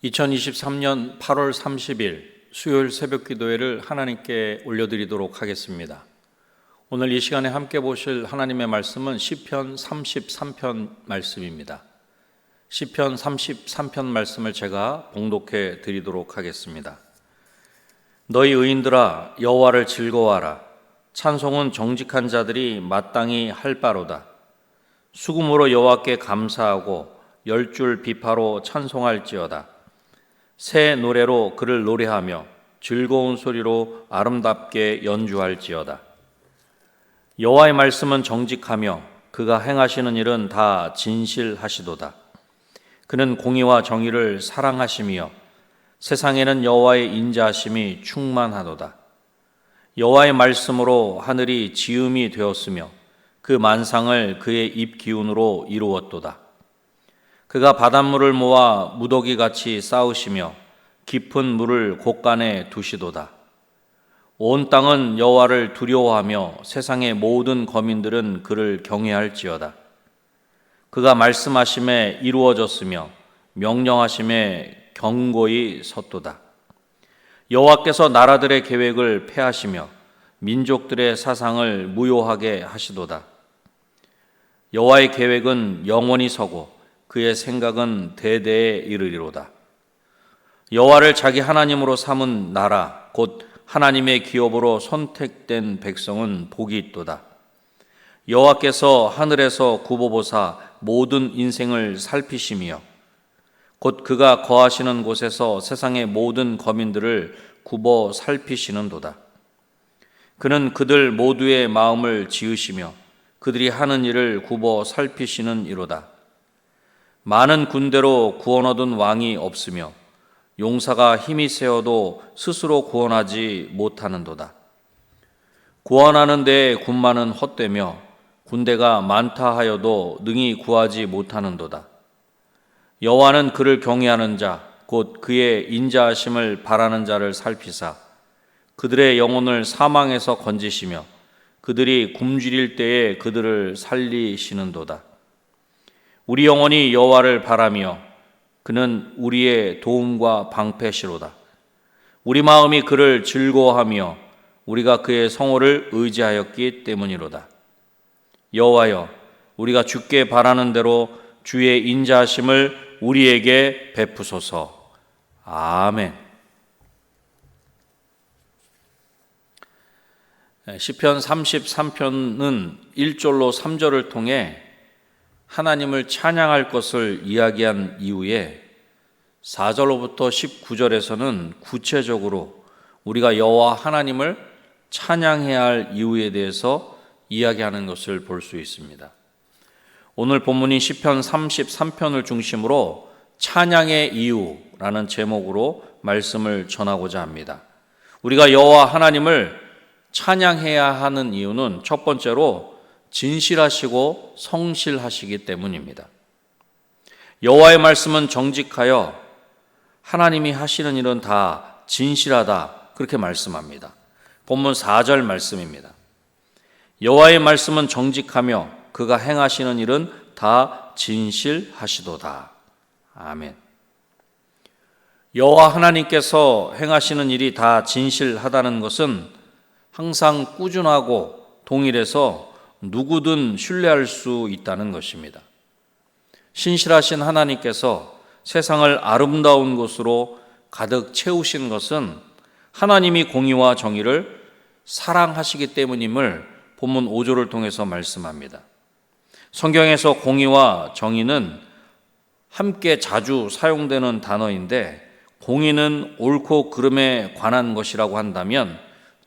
2023년 8월 30일 수요일 새벽 기도회를 하나님께 올려드리도록 하겠습니다. 오늘 이 시간에 함께 보실 하나님의 말씀은 시편 33편 말씀입니다. 시편 33편 말씀을 제가 봉독해 드리도록 하겠습니다. 너희 의인들아 여호와를 즐거워하라. 찬송은 정직한 자들이 마땅히 할 바로다. 수금으로 여호와께 감사하고 열줄 비파로 찬송할지어다. 새 노래로 그를 노래하며 즐거운 소리로 아름답게 연주할지어다. 여호와의 말씀은 정직하며 그가 행하시는 일은 다 진실하시도다. 그는 공의와 정의를 사랑하시며 세상에는 여호와의 인자하심이 충만하도다. 여호와의 말씀으로 하늘이 지음이 되었으며 그 만상을 그의 입 기운으로 이루었도다. 그가 바닷물을 모아 무더기같이 쌓으시며 깊은 물을 곳간에 두시도다. 온 땅은 여호와를 두려워하며 세상의 모든 거민들은 그를 경외할지어다. 그가 말씀하심에 이루어졌으며 명령하심에 견고히 섰도다. 여호와께서 나라들의 계획을 폐하시며 민족들의 사상을 무효하게 하시도다. 여호와의 계획은 영원히 서고 그의 생각은 대대에 이르리로다. 여호와를 자기 하나님으로 삼은 나라 곧 하나님의 기업으로 선택된 백성은 복이 있도다. 여호와께서 하늘에서 굽어보사 모든 인생을 살피시며 곧 그가 거하시는 곳에서 세상의 모든 거민들을 굽어 살피시는도다. 그는 그들 모두의 마음을 지으시며 그들이 하는 일을 굽어 살피시는 이로다. 많은 군대로 구원 얻은 왕이 없으며 용사가 힘이 세어도 스스로 구원하지 못하는도다. 구원하는 데에 군마는 헛되며 군대가 많다 하여도 능히 구하지 못하는도다. 여호와는 그를 경외하는 자 곧 그의 인자하심을 바라는 자를 살피사 그들의 영혼을 사망에서 건지시며 그들이 굶주릴 때에 그들을 살리시는도다. 우리 영혼이 여호와를 바라며 그는 우리의 도움과 방패시로다. 우리 마음이 그를 즐거워하며 우리가 그의 성호를 의지하였기 때문이로다. 여호와여, 우리가 주께 바라는 대로 주의 인자하심을 우리에게 베푸소서. 아멘. 시편 33편은 1절로 3절을 통해 하나님을 찬양할 것을 이야기한 이후에 4절로부터 19절에서는 구체적으로 우리가 여호와 하나님을 찬양해야 할 이유에 대해서 이야기하는 것을 볼 수 있습니다. 오늘 본문인 시편 33편을 중심으로 찬양의 이유라는 제목으로 말씀을 전하고자 합니다. 우리가 여호와 하나님을 찬양해야 하는 이유는 첫 번째로 진실하시고 성실하시기 때문입니다. 여호와의 말씀은 정직하여 하나님이 하시는 일은 다 진실하다 그렇게 말씀합니다. 본문 4절 말씀입니다. 여호와의 말씀은 정직하며 그가 행하시는 일은 다 진실하시도다. 아멘. 여호와 하나님께서 행하시는 일이 다 진실하다는 것은 항상 꾸준하고 동일해서 누구든 신뢰할 수 있다는 것입니다. 신실하신 하나님께서 세상을 아름다운 것으로 가득 채우신 것은 하나님이 공의와 정의를 사랑하시기 때문임을 본문 5절을 통해서 말씀합니다. 성경에서 공의와 정의는 함께 자주 사용되는 단어인데 공의는 옳고 그름에 관한 것이라고 한다면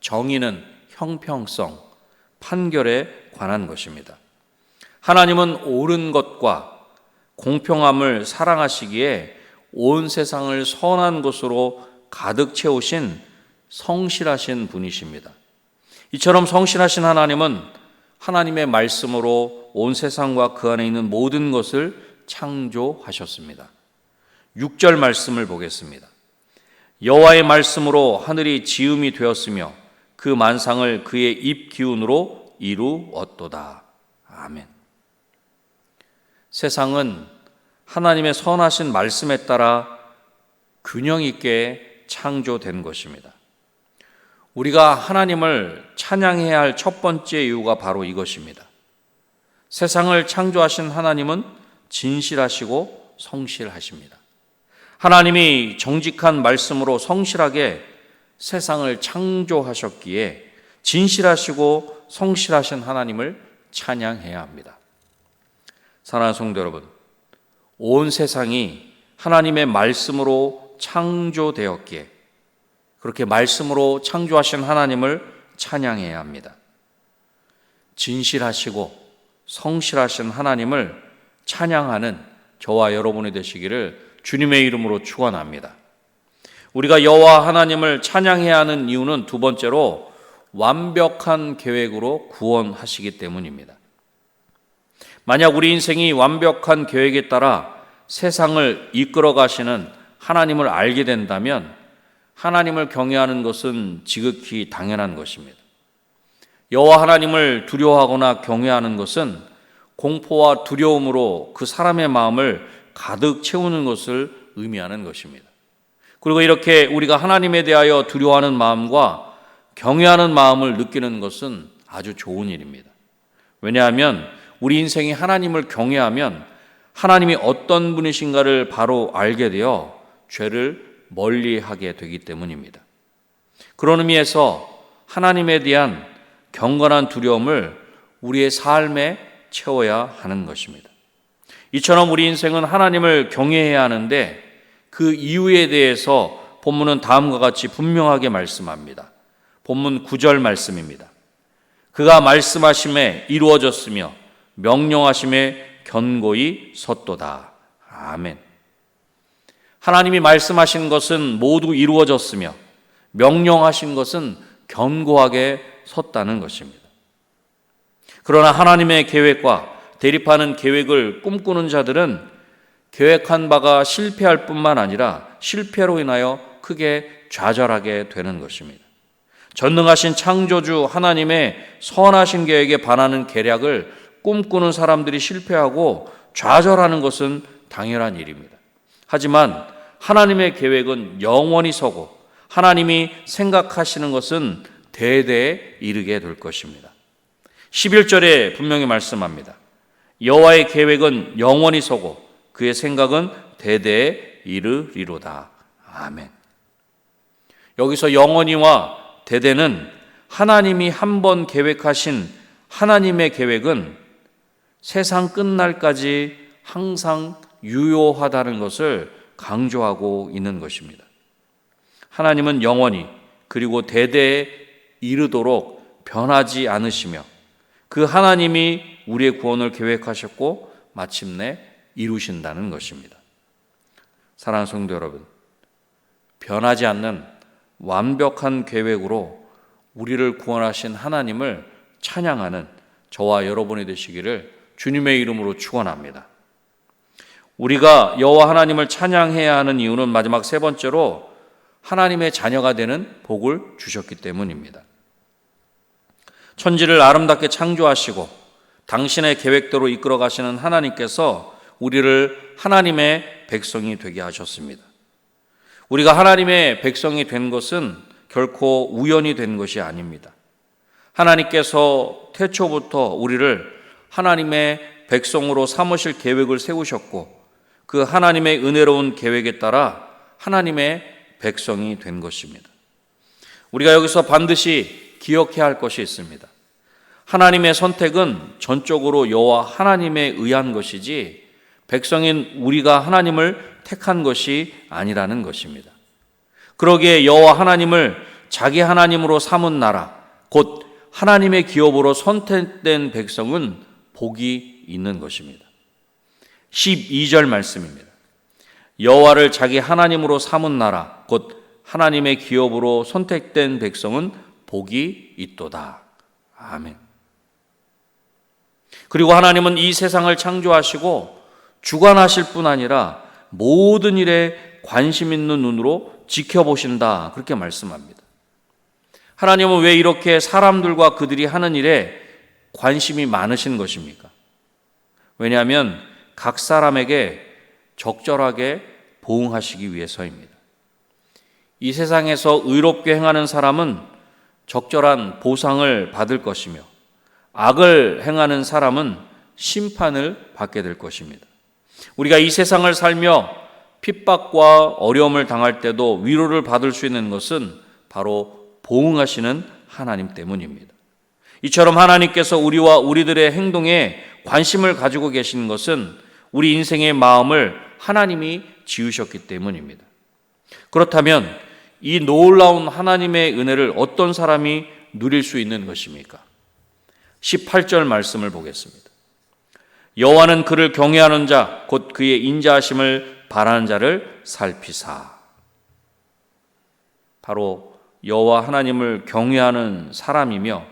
정의는 형평성, 판결에 관한 것입니다. 하나님은 옳은 것과 공평함을 사랑하시기에 온 세상을 선한 것으로 가득 채우신 성실하신 분이십니다. 이처럼 성실하신 하나님은 하나님의 말씀으로 온 세상과 그 안에 있는 모든 것을 창조하셨습니다. 6절 말씀을 보겠습니다. 여호와의 말씀으로 하늘이 지음이 되었으며 그 만상을 그의 입 기운으로 이루었도다. 아멘. 세상은 하나님의 선하신 말씀에 따라 균형 있게 창조된 것입니다. 우리가 하나님을 찬양해야 할 첫 번째 이유가 바로 이것입니다. 세상을 창조하신 하나님은 진실하시고 성실하십니다. 하나님이 정직한 말씀으로 성실하게 세상을 창조하셨기에 진실하시고 성실하신 하나님을 찬양해야 합니다. 사랑하는 성도 여러분, 온 세상이 하나님의 말씀으로 창조되었기에 그렇게 말씀으로 창조하신 하나님을 찬양해야 합니다. 진실하시고 성실하신 하나님을 찬양하는 저와 여러분이 되시기를 주님의 이름으로 축원합니다. 우리가 여호와 하나님을 찬양해야 하는 이유는 두 번째로 완벽한 계획으로 구원하시기 때문입니다. 만약 우리 인생이 완벽한 계획에 따라 세상을 이끌어 가시는 하나님을 알게 된다면 하나님을 경외하는 것은 지극히 당연한 것입니다. 여호와 하나님을 두려워하거나 경외하는 것은 공포와 두려움으로 그 사람의 마음을 가득 채우는 것을 의미하는 것입니다. 그리고 이렇게 우리가 하나님에 대하여 두려워하는 마음과 경외하는 마음을 느끼는 것은 아주 좋은 일입니다. 왜냐하면 우리 인생이 하나님을 경외하면 하나님이 어떤 분이신가를 바로 알게 되어 죄를 멀리하게 되기 때문입니다. 그런 의미에서 하나님에 대한 경건한 두려움을 우리의 삶에 채워야 하는 것입니다. 이처럼 우리 인생은 하나님을 경외해야 하는데 그 이유에 대해서 본문은 다음과 같이 분명하게 말씀합니다. 본문 9절 말씀입니다. 그가 말씀하심에 이루어졌으며 명령하심에 견고히 섰도다. 아멘. 하나님이 말씀하신 것은 모두 이루어졌으며 명령하신 것은 견고하게 섰다는 것입니다. 그러나 하나님의 계획과 대립하는 계획을 꿈꾸는 자들은 계획한 바가 실패할 뿐만 아니라 실패로 인하여 크게 좌절하게 되는 것입니다. 전능하신 창조주 하나님의 선하신 계획에 반하는 계략을 꿈꾸는 사람들이 실패하고 좌절하는 것은 당연한 일입니다. 하지만 하나님의 계획은 영원히 서고 하나님이 생각하시는 것은 대대에 이르게 될 것입니다. 11절에 분명히 말씀합니다. 여호와의 계획은 영원히 서고 그의 생각은 대대에 이르리로다. 아멘. 여기서 영원히와 대대는 하나님이 한 번 계획하신 하나님의 계획은 세상 끝날까지 항상 유효하다는 것을 강조하고 있는 것입니다. 하나님은 영원히 그리고 대대에 이르도록 변하지 않으시며 그 하나님이 우리의 구원을 계획하셨고 마침내 이루신다는 것입니다. 사랑하는 성도 여러분, 변하지 않는 완벽한 계획으로 우리를 구원하신 하나님을 찬양하는 저와 여러분이 되시기를 주님의 이름으로 축원합니다. 우리가 여호와 하나님을 찬양해야 하는 이유는 마지막 세 번째로 하나님의 자녀가 되는 복을 주셨기 때문입니다. 천지를 아름답게 창조하시고 당신의 계획대로 이끌어 가시는 하나님께서 우리를 하나님의 백성이 되게 하셨습니다. 우리가 하나님의 백성이 된 것은 결코 우연히 된 것이 아닙니다. 하나님께서 태초부터 우리를 하나님의 백성으로 삼으실 계획을 세우셨고 그 하나님의 은혜로운 계획에 따라 하나님의 백성이 된 것입니다. 우리가 여기서 반드시 기억해야 할 것이 있습니다. 하나님의 선택은 전적으로 여호와 하나님에 의한 것이지 백성인 우리가 하나님을 택한 것이 아니라는 것입니다. 그러기에 여호와 하나님을 자기 하나님으로 삼은 나라, 곧 하나님의 기업으로 선택된 백성은 복이 있는 것입니다. 12절 말씀입니다. 여호와를 자기 하나님으로 삼은 나라, 곧 하나님의 기업으로 선택된 백성은 복이 있도다. 아멘. 그리고 하나님은 이 세상을 창조하시고 주관하실 뿐 아니라 모든 일에 관심 있는 눈으로 지켜보신다. 그렇게 말씀합니다. 하나님은 왜 이렇게 사람들과 그들이 하는 일에 관심이 많으신 것입니까? 왜냐하면 각 사람에게 적절하게 보응하시기 위해서입니다. 이 세상에서 의롭게 행하는 사람은 적절한 보상을 받을 것이며 악을 행하는 사람은 심판을 받게 될 것입니다. 우리가 이 세상을 살며 핍박과 어려움을 당할 때도 위로를 받을 수 있는 것은 바로 보응하시는 하나님 때문입니다. 이처럼 하나님께서 우리와 우리들의 행동에 관심을 가지고 계신 것은 우리 인생의 마음을 하나님이 지으셨기 때문입니다. 그렇다면 이 놀라운 하나님의 은혜를 어떤 사람이 누릴 수 있는 것입니까? 18절 말씀을 보겠습니다. 여호와는 그를 경외하는 자 곧 그의 인자하심을 바라는 자를 살피사. 바로 여호와 하나님을 경외하는 사람이며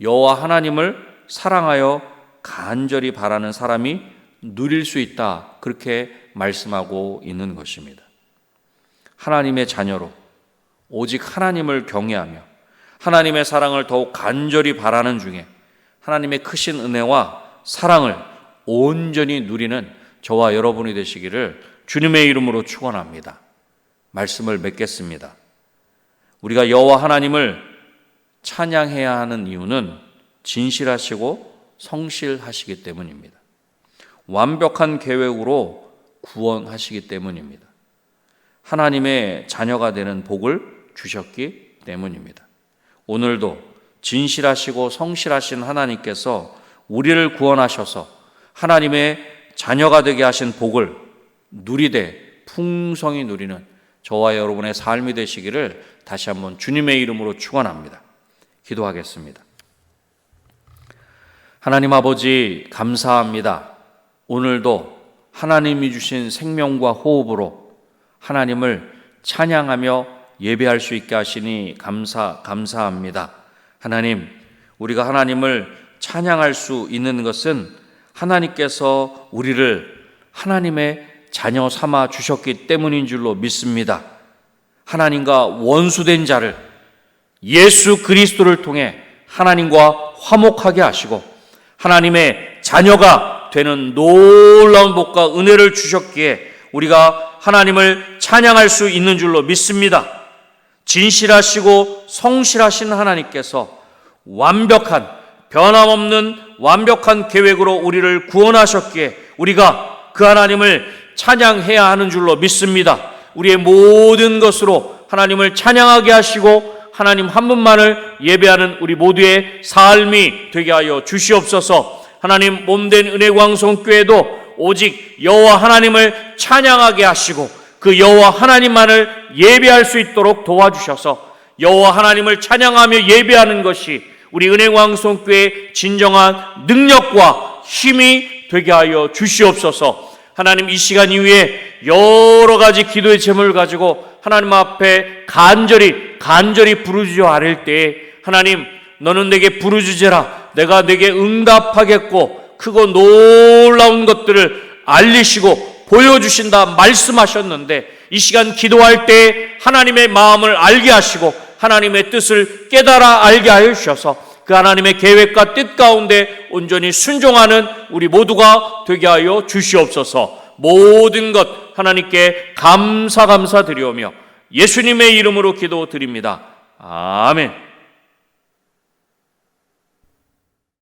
여호와 하나님을 사랑하여 간절히 바라는 사람이 누릴 수 있다, 그렇게 말씀하고 있는 것입니다. 하나님의 자녀로 오직 하나님을 경외하며 하나님의 사랑을 더욱 간절히 바라는 중에 하나님의 크신 은혜와 사랑을 온전히 누리는 저와 여러분이 되시기를 주님의 이름으로 축원합니다. 말씀을 맺겠습니다. 우리가 여호와 하나님을 찬양해야 하는 이유는 진실하시고 성실하시기 때문입니다. 완벽한 계획으로 구원하시기 때문입니다. 하나님의 자녀가 되는 복을 주셨기 때문입니다. 오늘도 진실하시고 성실하신 하나님께서 우리를 구원하셔서 하나님의 자녀가 되게 하신 복을 누리되 풍성히 누리는 저와 여러분의 삶이 되시기를 다시 한번 주님의 이름으로 축원합니다. 기도하겠습니다. 하나님 아버지, 감사합니다. 오늘도 하나님이 주신 생명과 호흡으로 하나님을 찬양하며 예배할 수 있게 하시니 감사합니다. 하나님, 우리가 하나님을 찬양할 수 있는 것은 하나님께서 우리를 하나님의 자녀 삼아 주셨기 때문인 줄로 믿습니다. 하나님과 원수된 자를 예수 그리스도를 통해 하나님과 화목하게 하시고 하나님의 자녀가 되는 놀라운 복과 은혜를 주셨기에 우리가 하나님을 찬양할 수 있는 줄로 믿습니다. 진실하시고 성실하신 하나님께서 완벽한, 변함없는 완벽한 계획으로 우리를 구원하셨기에 우리가 그 하나님을 찬양해야 하는 줄로 믿습니다. 우리의 모든 것으로 하나님을 찬양하게 하시고 하나님 한 분만을 예배하는 우리 모두의 삶이 되게 하여 주시옵소서. 하나님 몸된 은혜광성교회도 오직 여호와 하나님을 찬양하게 하시고 그 여호와 하나님만을 예배할 수 있도록 도와주셔서 여호와 하나님을 찬양하며 예배하는 것이 우리 은혜광성교회의 진정한 능력과 힘이 되게 하여 주시옵소서. 하나님, 이 시간 이후에 여러 가지 기도의 제목을 가지고 하나님 앞에 간절히 부르짖어 아랠 때에 하나님, 너는 내게 부르짖으라. 내가 내게 응답하겠고 크고 놀라운 것들을 알리시고 보여주신다 말씀하셨는데, 이 시간 기도할 때 하나님의 마음을 알게 하시고 하나님의 뜻을 깨달아 알게 하여 주셔서 그 하나님의 계획과 뜻 가운데 온전히 순종하는 우리 모두가 되게 하여 주시옵소서. 모든 것 하나님께 감사드리오며 예수님의 이름으로 기도드립니다. 아멘.